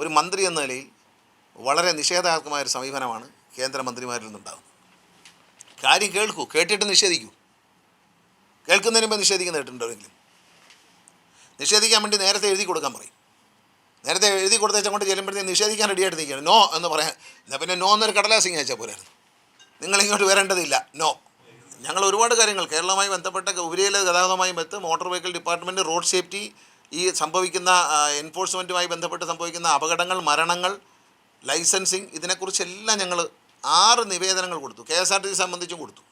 ഒരു മന്ത്രി എന്ന നിലയിൽ വളരെ നിഷേധാത്മകമായൊരു സമീപനമാണ് കേന്ദ്രമന്ത്രിമാരിൽ നിന്നുണ്ടാകുന്നത്. കാര്യം കേൾക്കൂ, കേട്ടിട്ട് നിഷേധിക്കൂ. കേൾക്കുന്നതിന് മുമ്പ് നിഷേധിക്കുന്ന കേട്ടിട്ടുണ്ടെങ്കിലും നിഷേധിക്കാൻ വേണ്ടി നേരത്തെ എഴുതി കൊടുക്കാൻ പറയും. നേരത്തെ എഴുതി കൊടുത്തേച്ചാൽ കൊണ്ട് ചെല്ലുമ്പോഴത്തേക്ക് നിഷേധിക്കാൻ റെഡിയായിട്ട് നിൽക്കുകയാണ്. നോ എന്ന് പറയാൻ. എന്നാൽ പിന്നെ നോ എന്നൊരു കടലാസിങ് അയച്ചാൽ പോരായിരുന്നു. നിങ്ങളിങ്ങോട്ട് വരേണ്ടതില്ല, നോ. ഞങ്ങൾ ഒരുപാട് കാര്യങ്ങൾ കേരളവുമായി ബന്ധപ്പെട്ട ഉപരിയിലെ ഗതാഗതവുമായി ബന്ധപ്പെട്ട് motor vehicle department, road safety, ഈ സംഭവിക്കുന്ന എൻഫോഴ്സ്മെൻറ്റുമായി ബന്ധപ്പെട്ട് സംഭവിക്കുന്ന അപകടങ്ങൾ, മരണങ്ങൾ, ലൈസൻസിങ്, ഇതിനെക്കുറിച്ചെല്ലാം ഞങ്ങൾ 6 നിവേദനങ്ങൾ കൊടുത്തു. KSRTC സംബന്ധിച്ചും കൊടുത്തു.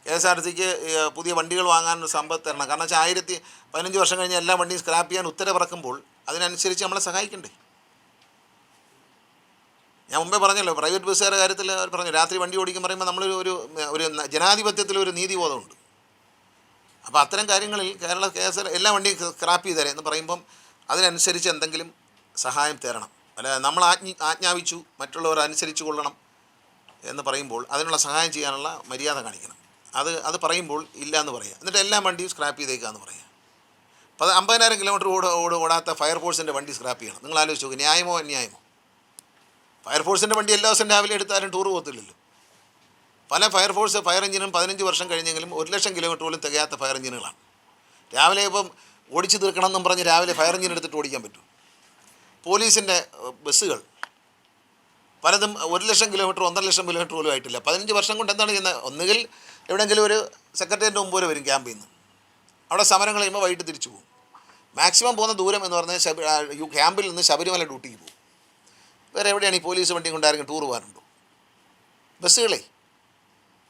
KSRTCക്ക് പുതിയ വണ്ടികൾ വാങ്ങാൻ സമ്പത്ത് തരണം. കാരണം വെച്ചാൽ 15 വർഷം കഴിഞ്ഞ് എല്ലാ വണ്ടിയും സ്ക്രാപ്പ് ചെയ്യാൻ ഉത്തരവിറക്കുമ്പോൾ അതിനനുസരിച്ച് നമ്മളെ സഹായിക്കണ്ടേ. ഞാൻ മുമ്പേ പറഞ്ഞല്ലോ, പ്രൈവറ്റ് ബസ്സുകാരുടെ കാര്യത്തിൽ പറഞ്ഞു, രാത്രി വണ്ടി ഓടിക്കാൻ പറയുമ്പോൾ നമ്മൾ ഒരു ജനാധിപത്യത്തിലൊരു നീതിബോധമുണ്ട്. അപ്പോൾ അത്തരം കാര്യങ്ങളിൽ കേരള എല്ലാ വണ്ടിയും സ്ക്രാപ്പ് ചെയ്ത് തരാം എന്ന് പറയുമ്പം അതിനനുസരിച്ച് എന്തെങ്കിലും സഹായം തരണം. അല്ല, നമ്മൾ ആജ്ഞാപിച്ചു മറ്റുള്ളവർ അനുസരിച്ച് കൊള്ളണം എന്ന് പറയുമ്പോൾ അതിനുള്ള സഹായം ചെയ്യാനുള്ള മര്യാദ കാണിക്കണം. അത് പറയുമ്പോൾ ഇല്ല എന്ന് പറയുക. എന്നിട്ട് എല്ലാ വണ്ടിയും സ്ക്രാപ്പ് ചെയ്തേക്കുക എന്ന് പറയുക. അപ്പോൾ 50,000 കിലോമീറ്റർ ഓടാത്ത ഫയർഫോഴ്സിൻ്റെ വണ്ടി സ്ക്രാപ്പ് ചെയ്യണം. നിങ്ങൾ ആലോചിച്ച് നോക്കുക, ന്യായമോ അന്യായമോ? ഫയർഫോഴ്സിൻ്റെ വണ്ടി എല്ലാ ദിവസവും രാവിലെ എടുത്താലും ടൂർ പോകത്തില്ലല്ലോ. പല ഫയർ എഞ്ചിനും 15 വർഷം കഴിഞ്ഞെങ്കിലും 1,00,000 കിലോമീറ്റർ പോലും തികയാത്ത ഫയർ എഞ്ചിനുകളാണ്. രാവിലെ ഇപ്പം ഓടിച്ചു തീർക്കണം എന്നും പറഞ്ഞ് രാവിലെ ഫയർ എഞ്ചിൻ എടുത്തിട്ട് ഓടിക്കാൻ പറ്റും. പോലീസിൻ്റെ ബസ്സുകൾ പലതും 1,00,000 കിലോമീറ്റർ 1,50,000 കിലോമീറ്റർ പോലും ആയിട്ടില്ല. 15 വർഷം കൊണ്ട് എന്താണ് ചെയ്യുന്നത്? ഒന്നുകിൽ എവിടെയെങ്കിലും ഒരു സെക്രട്ടേറിയറ്റിൻ്റെ മുമ്പ് വരെ വരും ക്യാമ്പിൽ നിന്ന്. അവിടെ സമരം കഴിയുമ്പോൾ വൈകിട്ട് തിരിച്ചു പോകും. മാക്സിമം പോകുന്ന ദൂരം എന്ന് പറഞ്ഞാൽ ക്യാമ്പിൽ നിന്ന് ശബരിമല ഡ്യൂട്ടിക്ക് പോകും. വേറെ എവിടെയാണ് ഈ പോലീസ് വണ്ടി കൊണ്ടായിരിക്കും ടൂർ പോകാറുണ്ടോ? ബസ്സുകളെ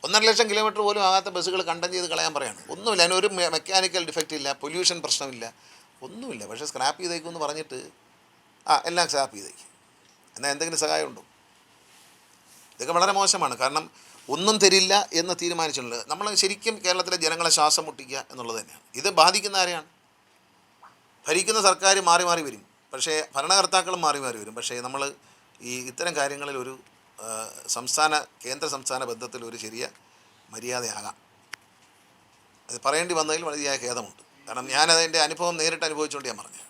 1,50,000 കിലോമീറ്റർ പോലും ആകാത്ത ബസ്സുകൾ കണ്ടം ചെയ്ത് കളയാൻ പറയാണ്. ഒന്നുമില്ല, അതിനൊരു മെക്കാനിക്കൽ ഡിഫക്റ്റ് ഇല്ല, പൊല്യൂഷൻ പ്രശ്നമില്ല, ഒന്നുമില്ല. പക്ഷേ സ്ക്രാപ്പ് ചെയ്തേക്കുമെന്ന് പറഞ്ഞിട്ട് എല്ലാം സ്ക്രാപ്പ് ചെയ്തേക്കും. എന്നാൽ എന്തെങ്കിലും സഹായം ഉണ്ടോ? ഇതൊക്കെ വളരെ മോശമാണ്. കാരണം ഒന്നും തരില്ല എന്ന് തീരുമാനിച്ചിട്ടുണ്ട്. നമ്മൾ ശരിക്കും കേരളത്തിലെ ജനങ്ങളെ ശ്വാസം മുട്ടിക്കുക എന്നുള്ളത് തന്നെയാണ്. ഇത് ബാധിക്കുന്ന ആരെയാണ്? ഭരിക്കുന്ന സർക്കാർ മാറി മാറി വരും, പക്ഷേ ഭരണകർത്താക്കളും മാറി മാറി വരും. പക്ഷേ നമ്മൾ ഇത്തരം കാര്യങ്ങളിൽ ഒരു കേന്ദ്ര സംസ്ഥാന ബന്ധത്തിൽ ഒരു ചെറിയ മര്യാദയാകാം. അത് പറയേണ്ടി വന്നതിൽ വലിയ ഖേദമുണ്ട്. കാരണം ഞാനതിൻ്റെ അനുഭവം നേരിട്ട് അനുഭവിച്ചുകൊണ്ട് ഞാൻ പറഞ്ഞു.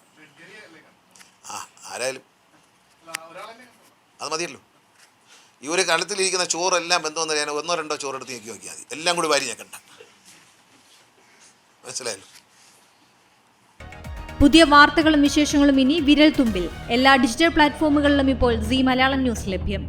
ആരായാലും അത് മതിയല്ലോ. ഈ ഒരു കലത്തിലിരിക്കുന്ന ചോറെല്ലാം ബന്ധമെന്ന് ഞാൻ 1-2 ചോറെടുത്ത് നോക്കി നോക്കിയാൽ മതി. എല്ലാം കൂടി വാരി ഞെക്കണ്ട. മനസ്സിലായല്ലോ. പുതിയ വാർത്തകളും വിശേഷങ്ങളും ഇനി വിരൽ തുമ്പിൽ. എല്ലാ ഡിജിറ്റൽ പ്ലാറ്റ്ഫോമുകളിലും ഇപ്പോൾ സീ മലയാളം ന്യൂസ് ലഭ്യം.